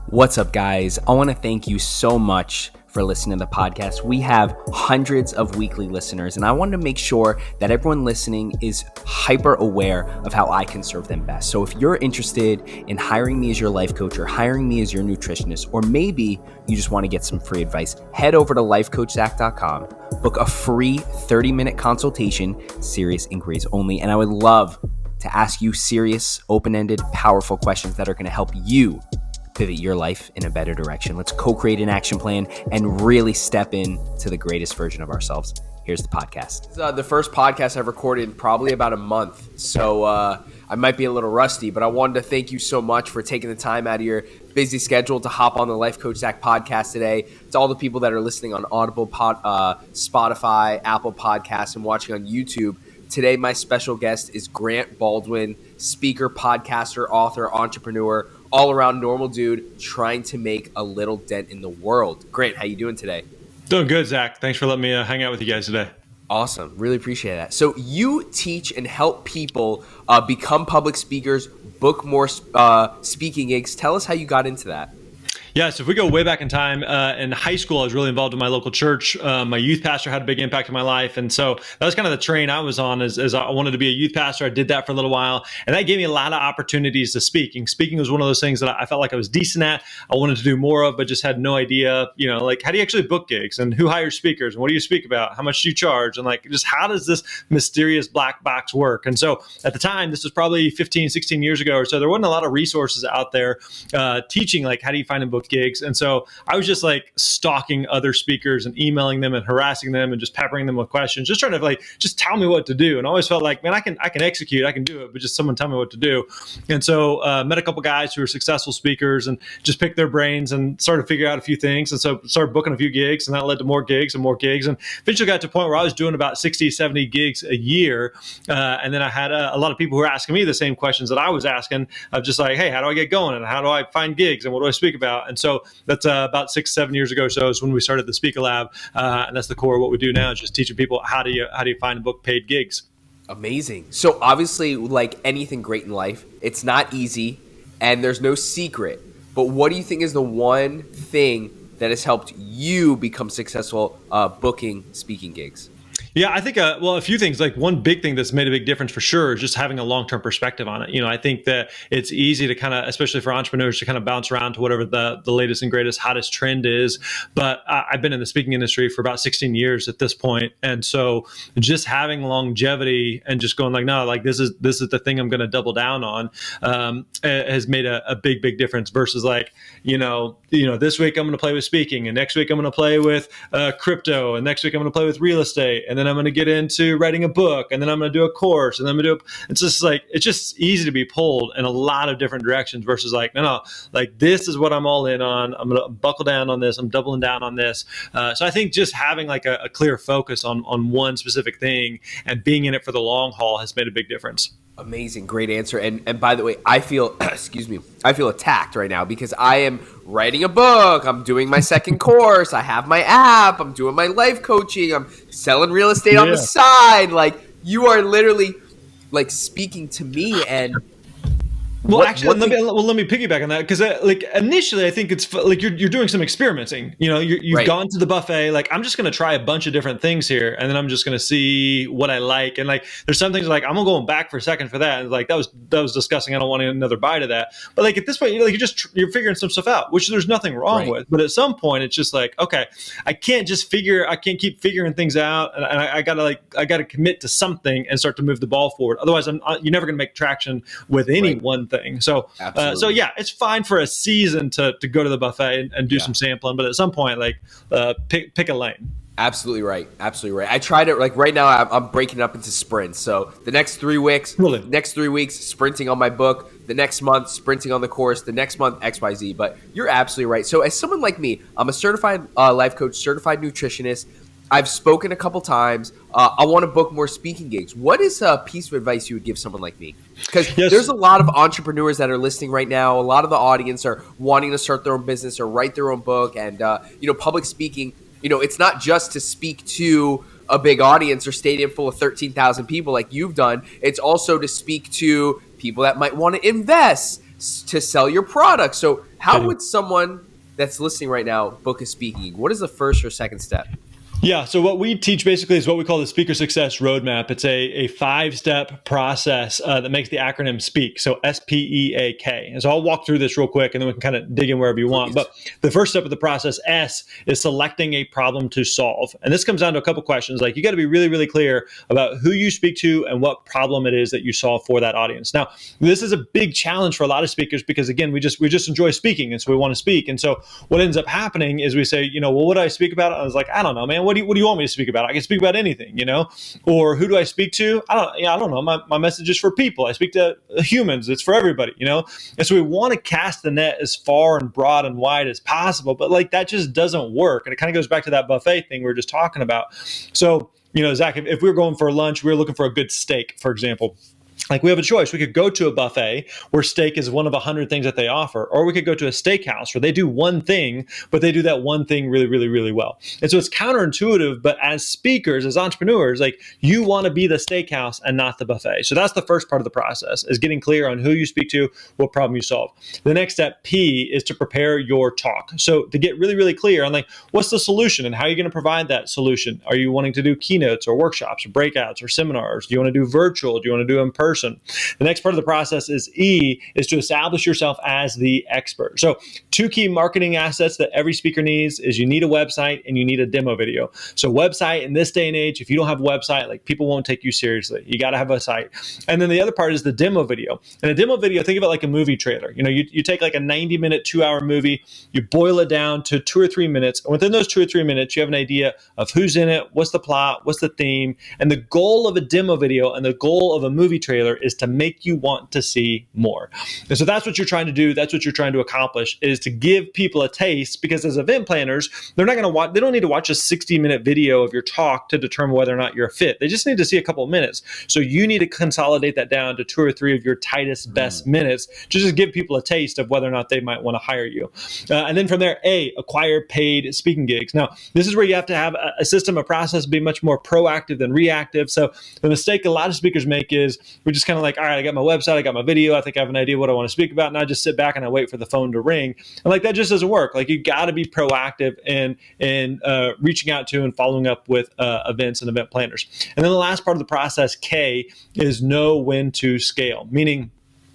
What's up, guys? I want to thank you so much for listening to the podcast. We have hundreds of weekly listeners, and I wanted to make sure that everyone listening is hyper aware of how I can serve them best. So if you're interested in hiring me as your life coach or hiring me as your nutritionist, or maybe you just want to get some free advice, head over to lifecoachzach.com, book a free 30-minute consultation, serious inquiries only, and I would love to ask you serious, open-ended, powerful questions that are going to help you pivot your life in a better direction. Let's co-create an action plan and really step in to the greatest version of ourselves. Here's the podcast. This is the first podcast I've recorded in probably about a month, so I might be a little rusty, but I wanted to thank you so much for taking the time out of your busy schedule to hop on the Life Coach Zach podcast today. To all the people that are listening on Audible, Spotify, Apple Podcasts, and watching on YouTube, today my special guest is Grant Baldwin, speaker, podcaster, author, entrepreneur, all-around normal dude trying to make a little dent in the world. Grant, how you doing today? Doing good, Zach. Thanks for letting me hang out with you guys today. Awesome. Really appreciate that. So you teach and help people become public speakers, book more speaking gigs. Tell us how you got into that. Yeah, so if we go way back in time, in high school, I was really involved in my local church. My youth pastor had a big impact in my life. And so that was kind of the train I was on as I wanted to be a youth pastor. I did that for a little while. And that gave me a lot of opportunities to speak. And speaking was one of those things that I felt like I was decent at. I wanted to do more of, but just had no idea, like how do you actually book gigs and who hires speakers and what do you speak about? How much do you charge? And like, just how does this mysterious black box work? And so at the time, this was probably 15, 16 years ago or so, there wasn't a lot of resources out there teaching, like, how do you find and book gigs. And so I was just like stalking other speakers and emailing them and harassing them and just peppering them with questions, just trying to just tell me what to do. And I always felt like, man, I can execute, I can do it, but just someone tell me what to do. And so met a couple guys who were successful speakers and just picked their brains and started figuring out a few things. And so started booking a few gigs, and that led to more gigs and more gigs. And eventually got to a point where I was doing about 60, 70 gigs a year. And then I had a lot of people who were asking me the same questions that I was asking, of just like, hey, how do I get going? And how do I find gigs? And what do I speak about? And so that's about 6-7 years ago or so is when we started the Speaker Lab, and that's the core of what we do now, is just teaching people how do you find and book paid gigs. Amazing. So obviously, like anything great in life, it's not easy and there's no secret. But what do you think is the one thing that has helped you become successful booking speaking gigs? Yeah, I think, a few things. Like one big thing that's made a big difference for sure is just having a long-term perspective on it. I think that it's easy to kind of, especially for entrepreneurs, to kind of bounce around to whatever the latest and greatest, hottest trend is. But I've been in the speaking industry for about 16 years at this point. And so just having longevity and just going like, no, like this is the thing I'm going to double down on has made a big, big difference versus like, this week I'm going to play with speaking, and next week I'm going to play with crypto, and next week I'm going to play with real estate, and then I'm going to get into writing a book, and then I'm going to do a course, and then I'm going to do it's just like, it's just easy to be pulled in a lot of different directions versus like, no, like this is what I'm all in on. I'm going to buckle down on this. I'm doubling down on this. So I think just having like a clear focus on one specific thing and being in it for the long haul has made a big difference. Amazing. Great answer. And by the way, I feel, I feel attacked right now because I am writing a book. I'm doing my second course. I have my app. I'm doing my life coaching. I'm selling real estate on the side. Like, you are literally like speaking to me. And well, actually, let me piggyback on that, because like initially, I think it's like you're doing some experimenting. You've right. gone to the buffet. Like, I'm just going to try a bunch of different things here, and then I'm just going to see what I like. And like, there's some things like I'm going back for a second for that. And like that was disgusting. I don't want another bite of that. But like at this point, you're figuring some stuff out, which there's nothing wrong with. But at some point, it's just like, okay, I can't keep figuring things out, and I gotta commit to something and start to move the ball forward. Otherwise, you're never going to make traction with any one thing. So yeah, it's fine for a season to go to the buffet and do some sampling, but at some point, like pick a lane. Absolutely right. I tried it. Like right now, I'm breaking it up into sprints. So the next 3 weeks, sprinting on my book. The next month, sprinting on the course. The next month, XYZ. But you're absolutely right. So as someone like me, I'm a certified life coach, certified nutritionist. I've spoken a couple times. I want to book more speaking gigs. What is a piece of advice you would give someone like me? Because there's a lot of entrepreneurs that are listening right now. A lot of the audience are wanting to start their own business or write their own book. And, public speaking, it's not just to speak to a big audience or stadium full of 13,000 people like you've done. It's also to speak to people that might want to invest, to sell your product. So How would someone that's listening right now book a speaking? What is the first or second step? Yeah. So what we teach basically is what we call the Speaker Success Roadmap. It's a 5-step process that makes the acronym SPEAK. So SPEAK. And so I'll walk through this real quick and then we can kind of dig in wherever you want. But the first step of the process, S, is selecting a problem to solve. And this comes down to a couple questions. Like you got to be really, really clear about who you speak to and what problem it is that you solve for that audience. Now, this is a big challenge for a lot of speakers because again, we just enjoy speaking. And so we want to speak. And so what ends up happening is we say, well, what do I speak about? I was like, I don't know, man. What do you want me to speak about? I can speak about anything, or who do I speak to? I don't know. My message is for people. I speak to humans. It's for everybody, And so we want to cast the net as far and broad and wide as possible, but like that just doesn't work. And it kind of goes back to that buffet thing we were just talking about. So, Zach, if we were going for lunch, we were looking for a good steak, for example. Like we have a choice. We could go to a buffet where steak is one of 100 things that they offer, or we could go to a steakhouse where they do one thing, but they do that one thing really, really, really well. And so it's counterintuitive, but as speakers, as entrepreneurs, like you want to be the steakhouse and not the buffet. So that's the first part of the process, is getting clear on who you speak to, what problem you solve. The next step, P, is to prepare your talk. So to get really, really clear on like, what's the solution and how are you going to provide that solution? Are you wanting to do keynotes or workshops or breakouts or seminars? Do you want to do virtual? Do you want to do in person? The next part of the process is E, is to establish yourself as the expert. So 2 key marketing assets that every speaker needs is you need a website and you need a demo video. So website in this day and age, if you don't have a website, like people won't take you seriously. You got to have a site. And then the other part is the demo video. And a demo video, think of it like a movie trailer. You take like a 90-minute, 2-hour movie, you boil it down to 2 or 3 minutes. And within those 2 or 3 minutes, you have an idea of who's in it, what's the plot, what's the theme. And the goal of a demo video and the goal of a movie trailer is to make you want to see more. And so that's what you're trying to do. That's what you're trying to accomplish, is to give people a taste, because as event planners, they're not going to watch, they don't need to watch a 60-minute video of your talk to determine whether or not you're a fit. They just need to see a couple of minutes. So you need to consolidate that down to 2 or 3 of your tightest, best minutes to just give people a taste of whether or not they might want to hire you. And then from there, A, acquire paid speaking gigs. Now, this is where you have to have a system, a process, be much more proactive than reactive. So the mistake a lot of speakers make is we just kind of like, all right, I got my website, I got my video, I think I have an idea what I want to speak about, and I just sit back and I wait for the phone to ring. And like that just doesn't work. Like you got to be proactive in reaching out to and following up with events and event planners. And then the last part of the process, K, is know when to scale, meaning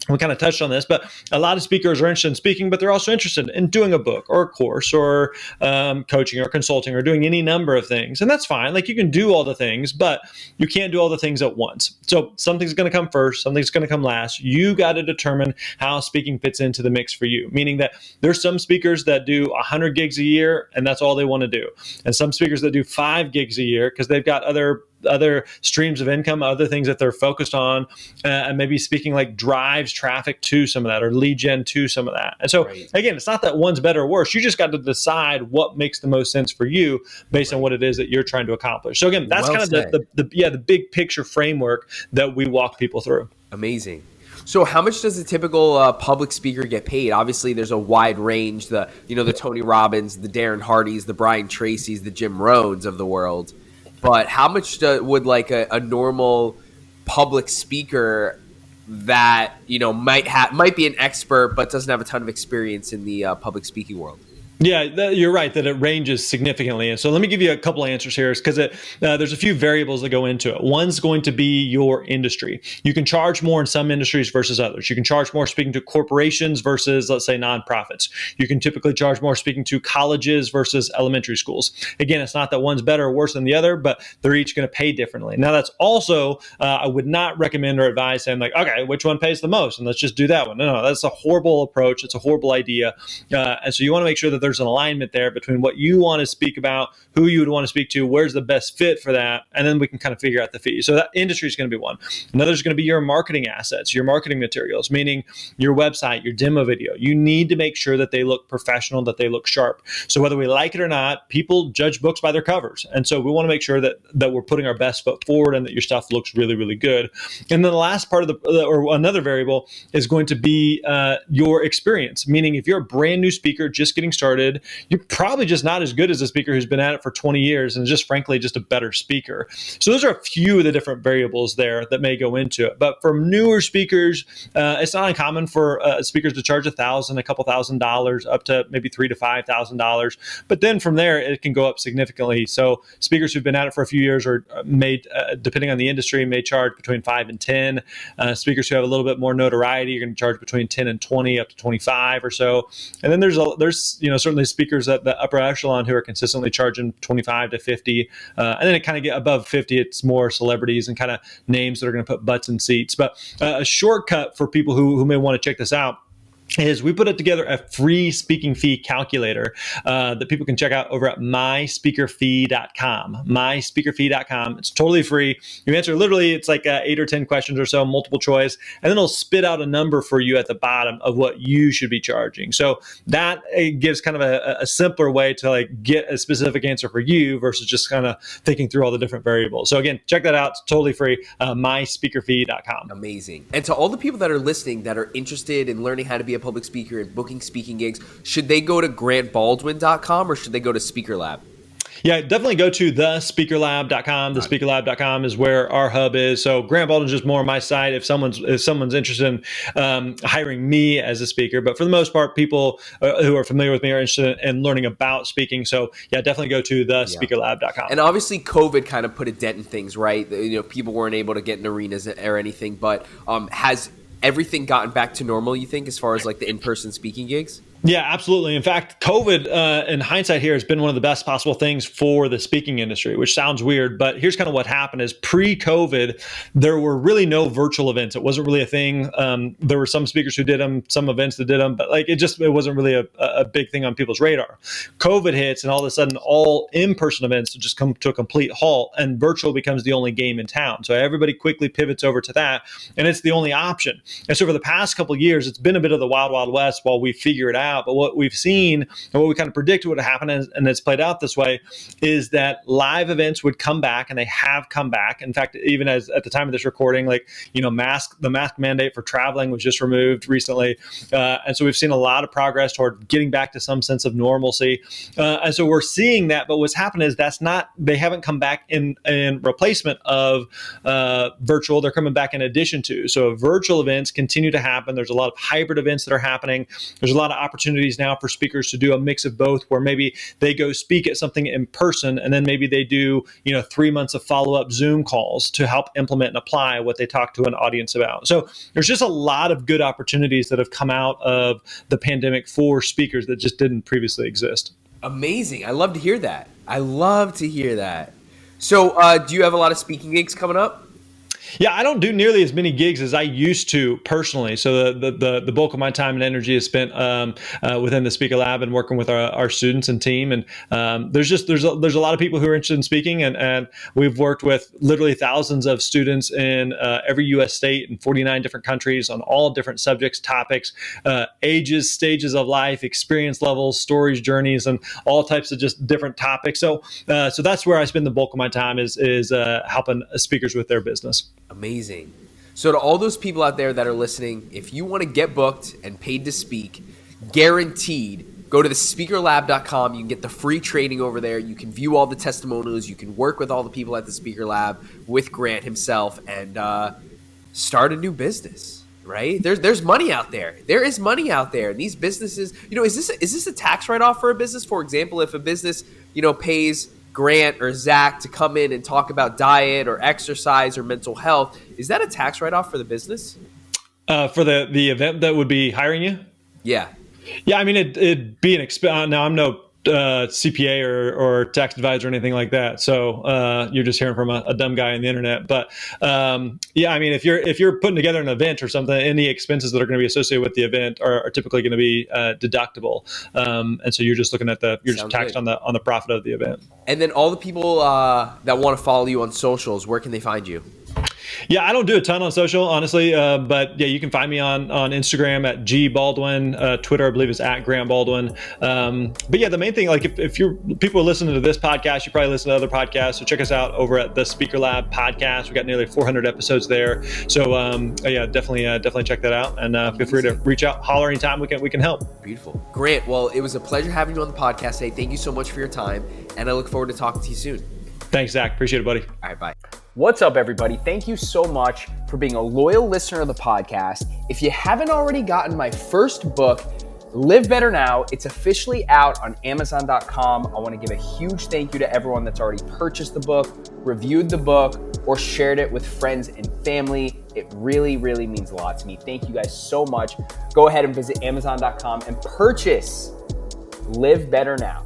we kind of touched on this, but a lot of speakers are interested in speaking, but they're also interested in doing a book or a course or coaching or consulting or doing any number of things. And that's fine. Like you can do all the things, but you can't do all the things at once. So something's going to come first, something's going to come last. You got to determine how speaking fits into the mix for you, meaning that there's some speakers that do 100 gigs a year and that's all they want to do. And some speakers that do 5 gigs a year because they've got other streams of income, other things that they're focused on, and maybe speaking like drives traffic to some of that or lead gen to some of that. And so again, it's not that one's better or worse. You just got to decide what makes the most sense for you based on what it is that you're trying to accomplish. So again, that's kind of the big picture framework that we walk people through. Amazing. So how much does a typical public speaker get paid? Obviously, there's a wide range, the Tony Robbins, the Darren Hardys, the Brian Tracys, the Jim Rohns of the world. But how much would like a normal public speaker that might be an expert but doesn't have a ton of experience in the public speaking world? Yeah, you're right that it ranges significantly. And so let me give you a couple of answers here because there's a few variables that go into it. One's going to be your industry. You can charge more in some industries versus others. You can charge more speaking to corporations versus, let's say, nonprofits. You can typically charge more speaking to colleges versus elementary schools. Again, it's not that one's better or worse than the other, but they're each going to pay differently. Now, that's also, I would not recommend or advise saying like, okay, which one pays the most? And let's just do that one. No, that's a horrible approach. It's a horrible idea. And so you want to make sure that there's an alignment there between what you want to speak about, who you would want to speak to, where's the best fit for that, and then we can kind of figure out the fee. So that industry is going to be one. Another is going to be your marketing assets, your marketing materials, meaning your website, your demo video. You need to make sure that they look professional, that they look sharp. So whether we like it or not, people judge books by their covers. And so we want to make sure that we're putting our best foot forward and that your stuff looks really, really good. And then the last part of or another variable is going to be your experience, meaning if you're a brand new speaker just getting started, started, you're probably just not as good as a speaker who's been at it for 20 years and just frankly just a better speaker. So those are a few of the different variables there that may go into it. But for newer speakers, it's not uncommon for speakers to charge $1,000, a couple $1,000, up to maybe $3,000 to $5,000. But then from there, it can go up significantly. So speakers who've been at it for a few years or depending on the industry, may charge between 5 and 10. Speakers who have a little bit more notoriety, you're going to charge between 10 and 20, up to 25 or so. And then there's certainly speakers at the upper echelon who are consistently charging 25 to 50. And then it kind of get above 50, it's more celebrities and kind of names that are going to put butts in seats. But a shortcut for people who may want to check this out is we put it together a free speaking fee calculator that people can check out over at myspeakerfee.com. Myspeakerfee.com. It's totally free. You answer literally, it's like 8 or 10 questions or so, multiple choice, and then it'll spit out a number for you at the bottom of what you should be charging. So that gives kind of a simpler way to like get a specific answer for you versus just kind of thinking through all the different variables. So again, check that out. It's totally free. Myspeakerfee.com. Amazing. And to all the people that are listening that are interested in learning how to be a public speaker and booking speaking gigs, should they go to grantbaldwin.com or should they go to Speaker Lab? Yeah, definitely go to thespeakerlab.com. Thespeakerlab.com is where our hub is. So Grant Baldwin's just more on my side if someone's interested in hiring me as a speaker. But for the most part, people who are familiar with me are interested in learning about speaking. So yeah, definitely go to thespeakerlab.com. And obviously COVID kind of put a dent in things, right? People weren't able to get in arenas or anything, but has everything gotten back to normal, you think, as far as like the in-person speaking gigs? Yeah, absolutely. In fact, COVID, in hindsight here, has been one of the best possible things for the speaking industry, which sounds weird, but here's kind of what happened is pre-COVID, there were really no virtual events. It wasn't really a thing. There were some speakers who did them, some events that did them, but like it wasn't really a big thing on people's radar. COVID hits and all of a sudden all in-person events just come to a complete halt and virtual becomes the only game in town. So everybody quickly pivots over to that and it's the only option. And so for the past couple of years, it's been a bit of the wild, wild west while we figure it out. But what we've seen and what we kind of predicted would happen, and it's played out this way, is that live events would come back, and they have come back. In fact, even as at the time of this recording, the mask mandate for traveling was just removed recently, and so we've seen a lot of progress toward getting back to some sense of normalcy. And so we're seeing that. But what's happened is they haven't come back in replacement of virtual. They're coming back in addition to. So virtual events continue to happen. There's a lot of hybrid events that are happening. There's a lot of opportunities now for speakers to do a mix of both, where maybe they go speak at something in person and then maybe they do 3 months of follow-up Zoom calls to help implement and apply what they talk to an audience about. So there's just a lot of good opportunities that have come out of the pandemic for speakers that just didn't previously exist. Amazing. I love to hear that. So do you have a lot of speaking gigs coming up? Yeah, I don't do nearly as many gigs as I used to personally. So the bulk of my time and energy is spent within the Speaker Lab and working with our students and team. And there's a lot of people who are interested in speaking, and we've worked with literally thousands of students in every U.S. state in 49 different countries on all different subjects, topics, ages, stages of life, experience levels, stories, journeys, and all types of just different topics. So that's where I spend the bulk of my time is helping speakers with their business. Amazing. So to all those people out there that are listening, if you want to get booked and paid to speak, guaranteed, go to thespeakerlab.com. You can get the free training over there. You can view all the testimonials. You can work with all the people at the Speaker Lab with Grant himself and start a new business, right? There's money out there. There is money out there. And these businesses, is this a tax write-off for a business? For example, if a business, pays Grant or Zach to come in and talk about diet or exercise or mental health, is that a tax write-off for the business? For the event that would be hiring you? Yeah. Yeah, I mean, it'd be an expense. Now, I'm no CPA or tax advisor or anything like that. So you're just hearing from a dumb guy on the internet. But yeah, I mean, if you're putting together an event or something, any expenses that are going to be associated with the event are typically going to be deductible. And so you're just looking at you're just taxed on the profit of the event. And then all the people that want to follow you on socials, where can they find you? Yeah, I don't do a ton on social, honestly, but yeah, you can find me on Instagram at G Baldwin. Twitter, I believe, is at Grant Baldwin. But yeah, the main thing, like if you're people are listening to this podcast, you probably listen to other podcasts. So check us out over at the Speaker Lab podcast. We got nearly 400 episodes there. So yeah, definitely check that out, and feel free to reach out, holler anytime we can help. Beautiful, Grant. Well, it was a pleasure having you on the podcast today. Thank you so much for your time, and I look forward to talking to you soon. Thanks, Zach. Appreciate it, buddy. All right, bye. What's up, everybody? Thank you so much for being a loyal listener of the podcast. If you haven't already gotten my first book, Live Better Now, it's officially out on Amazon.com. I want to give a huge thank you to everyone that's already purchased the book, reviewed the book, or shared it with friends and family. It really, really means a lot to me. Thank you guys so much. Go ahead and visit Amazon.com and purchase Live Better Now.